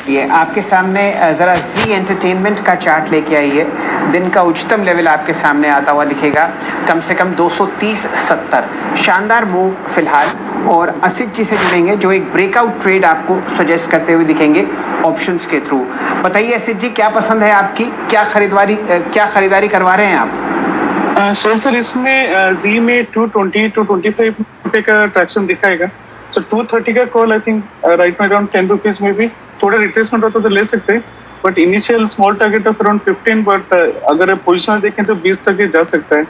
ये आपके सामने ज़रा जी एंटरटेनमेंट का चार्ट लेके आई है। दिन का उच्चतम लेवल आपके सामने आता हुआ दिखेगा, कम से कम 230.70। शानदार मूव फिलहाल, और असित जी से जुड़ेंगे जो एक ब्रेकआउट ट्रेड आपको सजेस्ट करते हुए दिखेंगे ऑप्शंस के थ्रू। बताइए असित जी, क्या पसंद है आपकी, क्या खरीदारी करवा रहे हैं आप? सर इसमें जी में 220 टू 25 रुपए का ट्रैक्शन दिखाएगा। सो 230 का कॉल आई थिंक राइट में अराउंड 10 रुपीज में भी थोड़ा रिट्रेसमेंट होता तो ले सकते हैं, but initial small target of around 15, but अगर पोजिशन देखें तो 20 तक जा सकता है।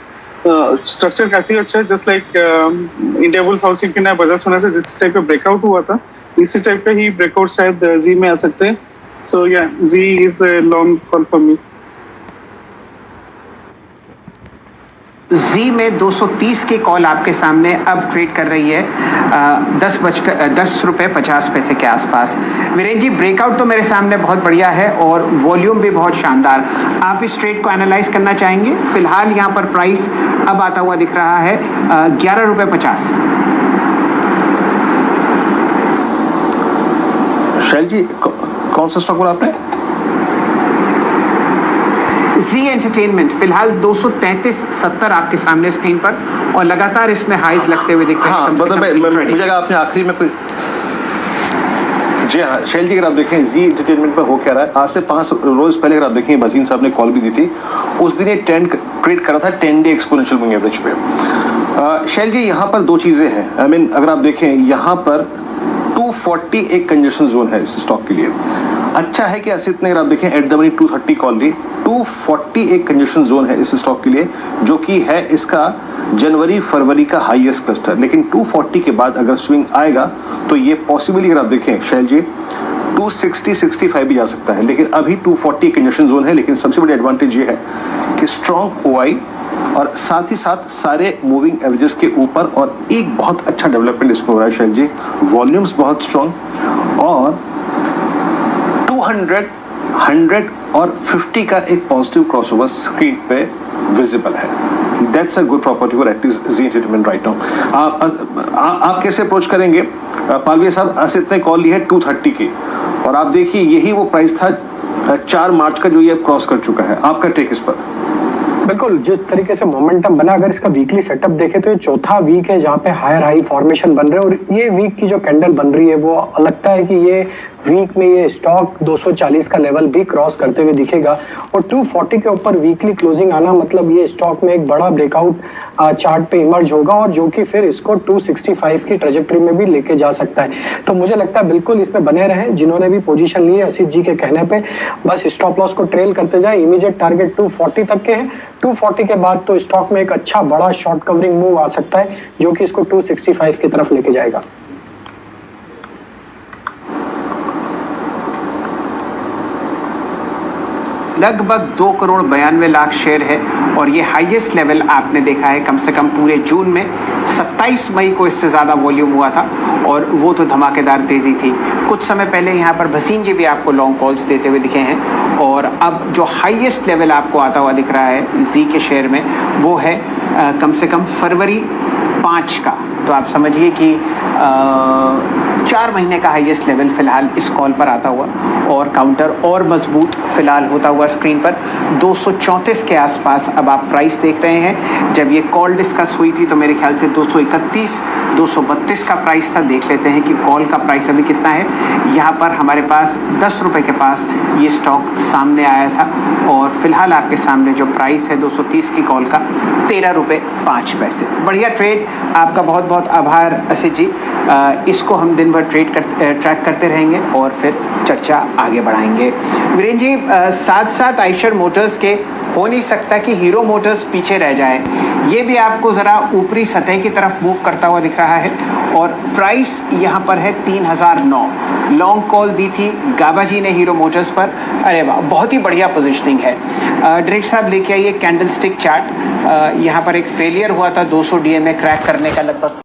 स्ट्रक्चर काफी अच्छा है, just like India bulls housing के नया बजाज सोना से जिस टाइप का ब्रेकआउट हुआ था, इसी टाइप का ही ब्रेकआउट शायद जी में आ सकते हैं। So yeah G is long call for me. G में 230 की कॉल आपके सामने अब ट्रेड कर रही है 10 रुपए 50 पैसे के आसपास। वीरेंद्र जी, ब्रेकआउट तो मेरे सामने बहुत बढ़िया है और वॉल्यूम भी बहुत शानदार। आप इस ट्रेड को एनालाइज करना चाहेंगे? फिलहाल यहाँ पर प्राइस अब आता हुआ दिख रहा है 11 रुपए 50। शैल जी, कौन सा स्टॉक बोला आपने? जी एंटरटेनमेंट फिलहाल 233.70 आपके सामने स्क्रीन पर, और लगातार इसमें हाइज लगते हुए दिखते हैं। हाँ, मतलब मुझे आपने आखिरी में कोई, जी हाँ शैल जी, अगर आप देखें जी एंटरटेनमेंट पर हो क्या रहा है, आज से 5 रोज पहले अगर आप देखें भसीन साहब ने कॉल भी दी थी, उस दिन ये ट्रेंड क्रिएट करा था 10 डे एक्सपोनेंशियल मूविंग एवरेज पे। शैल जी, यहाँ पर दो चीजें हैं। आई मीन अगर आप देखें यहाँ पर 240 एक कंजेशन जोन है इस स्टॉक के लिए। अच्छा है कि असित ने अगर आप देखें एट द मनी 230 कॉल ली, 240 एक कंजेशन जोन है इस स्टॉक के लिए, जो कि है इसका जनवरी फरवरी का हाईएस्ट क्लस्टर। लेकिन 240 के बाद अगर स्विंग आएगा तो ये पॉसिबली अगर आप देखें शैल जी 260-65 भी जा सकता है, लेकिन अभी 240 कंजेशन जोन है। लेकिन सबसे बड़ी एडवांटेज ये है कि स्ट्रॉन्ग ओआई और साथ ही साथ सारे मूविंग एवरेजेस के ऊपर, और एक बहुत अच्छा डेवलपमेंट इसमें हो रहा है शैल जी, वॉल्यूम्स बहुत स्ट्रॉन्ग, और 200, 100 और 50 का एक पॉजिटिव क्रॉसओवर स्क्रीन पे विजिबल है। That's a good property for active Zee entertainment right now. आप कैसे अप्रोच करेंगे? पालवी साहब, असित ने कॉल ली है 230 की, और आप देखिए यही वो प्राइस था 4 मार्च का जो ये क्रॉस कर चुका है। आपका टेक इस पर? बिल्कुल, जिस तरीके से मोमेंटम बना, अगर इसका वीकली सेटअप देखें तो ये चौथा वीक है जहां पे हायर हाई फॉर्मेशन बन रहे हैं, और ये वीक की जो कैंडल बन रही है वो लगता है कि ये वीक में ये स्टॉक 240 का लेवल भी क्रॉस करते हुए दिखेगा, और 240 के ऊपर वीकली क्लोजिंग आना मतलब ये स्टॉक में एक बड़ा ब्रेकआउट चार्ट पे इमर्ज होगा, और जो कि फिर इसको 265 की ट्रेजेक्टरी में भी लेके जा सकता है। तो मुझे लगता है बिल्कुल इसमें बने रहें, जिन्होंने भी पोजीशन ली है असित जी के कहने पे, बस स्टॉप लॉस को ट्रेल करते जाए। इमीडिएट टारगेट 240 तक के हैं। 240 के बाद तो स्टॉक में एक अच्छा बड़ा शॉर्ट कवरिंग मूव आ सकता है, जो कि इसको 265 की तरफ लेके जाएगा। लगभग 2 करोड़ 92 लाख शेयर है, और ये हाईएस्ट लेवल आपने देखा है कम से कम पूरे जून में। 27 मई को इससे ज़्यादा वॉल्यूम हुआ था, और वो तो धमाकेदार तेज़ी थी। कुछ समय पहले यहाँ पर भसीन जी भी आपको लॉन्ग कॉल्स देते हुए दिखे हैं, और अब जो हाईएस्ट लेवल आपको आता हुआ दिख रहा है जी के शेयर में, वो है कम से कम फरवरी 5 का। तो आप समझिए कि 4 महीने का हाईएस्ट लेवल फिलहाल इस कॉल पर आता हुआ, और काउंटर और मजबूत फिलहाल होता हुआ स्क्रीन पर 234 के आसपास अब आप प्राइस देख रहे हैं। जब ये कॉल डिस्कस हुई थी तो मेरे ख्याल से 231, 232 का प्राइस था। देख लेते हैं कि कॉल का प्राइस अभी कितना है। यहाँ पर हमारे पास 10 रुपए के पास ये स्टॉक सामने आया था, और फिलहाल आपके सामने जो प्राइस है 230 की कॉल का 13 रुपए 5 पैसे। बढ़िया ट्रेड, आपका बहुत बहुत आभार असित जी। इसको हम दिन भर ट्रैक करते रहेंगे और फिर चर्चा आगे बढ़ाएंगे। वीरेंद्र जी, साथ साथ आइशर मोटर्स के हो नहीं सकता कि हीरो मोटर्स पीछे रह जाए। ये भी आपको ज़रा ऊपरी सतह की तरफ मूव करता हुआ दिख रहा है, और प्राइस यहाँ पर है 3009। लॉन्ग कॉल दी थी गाबा जी ने हीरो मोटर्स पर। अरे वाह, बहुत ही बढ़िया पोजीशनिंग है। डायरेक्टर साहब लेके आइए कैंडल स्टिक चार्ट। यहाँ पर एक फेलियर हुआ था 200 DMA क्रैक करने का लगभग